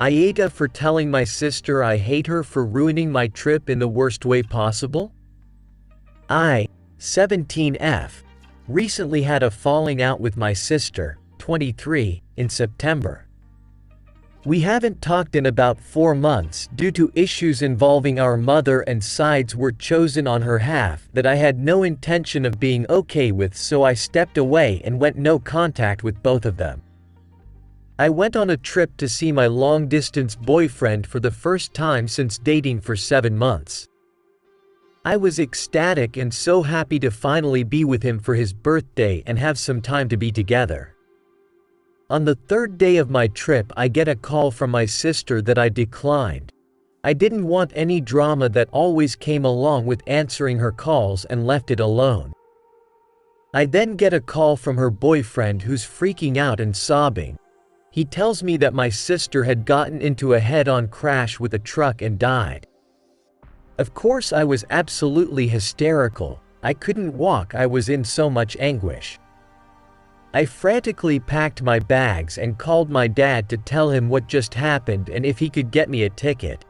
AITA for telling my sister I hate her for ruining my trip in the worst way possible? I, 17F, recently had a falling out with my sister, 23, in September. We haven't talked in about 4 months due to issues involving our mother, and sides were chosen on her half that I had no intention of being okay with, so I stepped away and went no contact with both of them. I went on a trip to see my long-distance boyfriend for the first time since dating for 7 months. I was ecstatic and so happy to finally be with him for his birthday and have some time to be together. On the 3rd day of my trip, I get a call from my sister that I declined. I didn't want any drama that always came along with answering her calls and left it alone. I then get a call from her boyfriend who's freaking out and sobbing. He tells me that my sister had gotten into a head-on crash with a truck and died. Of course, I was absolutely hysterical. I couldn't walk, I was in so much anguish. I frantically packed my bags and called my dad to tell him what just happened and if he could get me a ticket.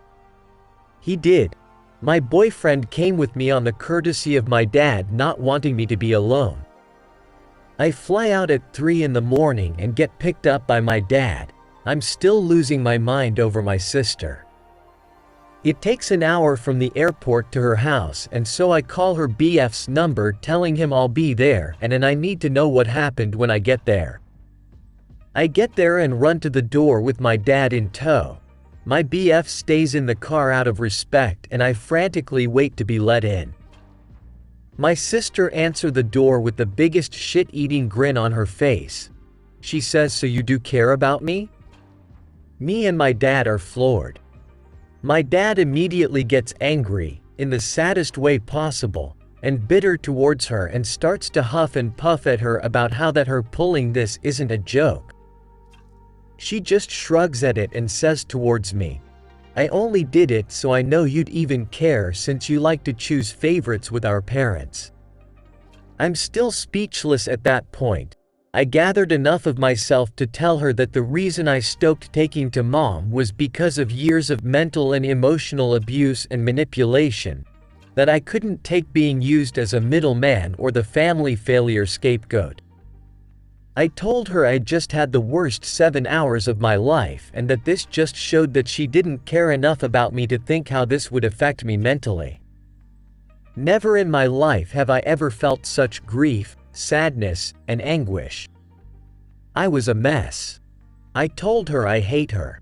He did. My boyfriend came with me on the courtesy of my dad not wanting me to be alone. I fly out at 3 in the morning and get picked up by my dad. I'm still losing my mind over my sister. It takes an hour from the airport to her house, and so I call her BF's number telling him I'll be there and I need to know what happened when I get there. I get there and run to the door with my dad in tow. My BF stays in the car out of respect and I frantically wait to be let in. My sister answers the door with the biggest shit-eating grin on her face. She says, "So you do care about me?" Me and my dad are floored. My dad immediately gets angry, in the saddest way possible, and bitter towards her and starts to huff and puff at her about how that her pulling this isn't a joke. She just shrugs at it and says towards me, "I only did it so I know you'd even care since you like to choose favorites with our parents." I'm still speechless at that point. I gathered enough of myself to tell her that the reason I stopped taking to mom was because of years of mental and emotional abuse and manipulation, that I couldn't take being used as a middleman or the family failure scapegoat. I told her I just had the worst 7 hours of my life and that this just showed that she didn't care enough about me to think how this would affect me mentally. Never in my life have I ever felt such grief, sadness, and anguish. I was a mess. I told her I hate her.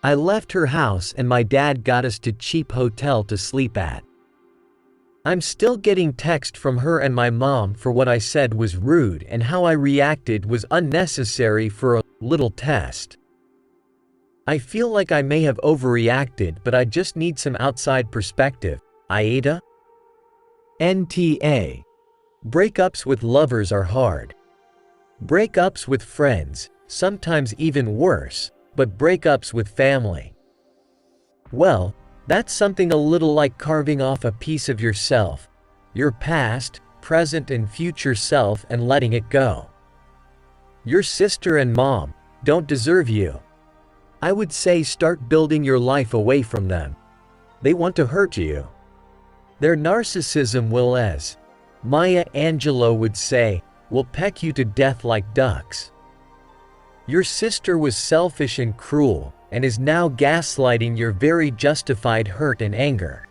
I left her house and my dad got us to a cheap hotel to sleep at. I'm still getting text from her and my mom for what I said was rude and how I reacted was unnecessary for a little test. I feel like I may have overreacted, but I just need some outside perspective. AITA? NTA. Breakups with lovers are hard. Breakups with friends, sometimes even worse, but breakups with family. Well, that's something a little like carving off a piece of yourself, your past, present and future self, and letting it go. Your sister and mom don't deserve you. I would say start building your life away from them. They want to hurt you. Their narcissism will, as Maya Angelou would say, will peck you to death like ducks. Your sister was selfish and cruel, and is now gaslighting your very justified hurt and anger.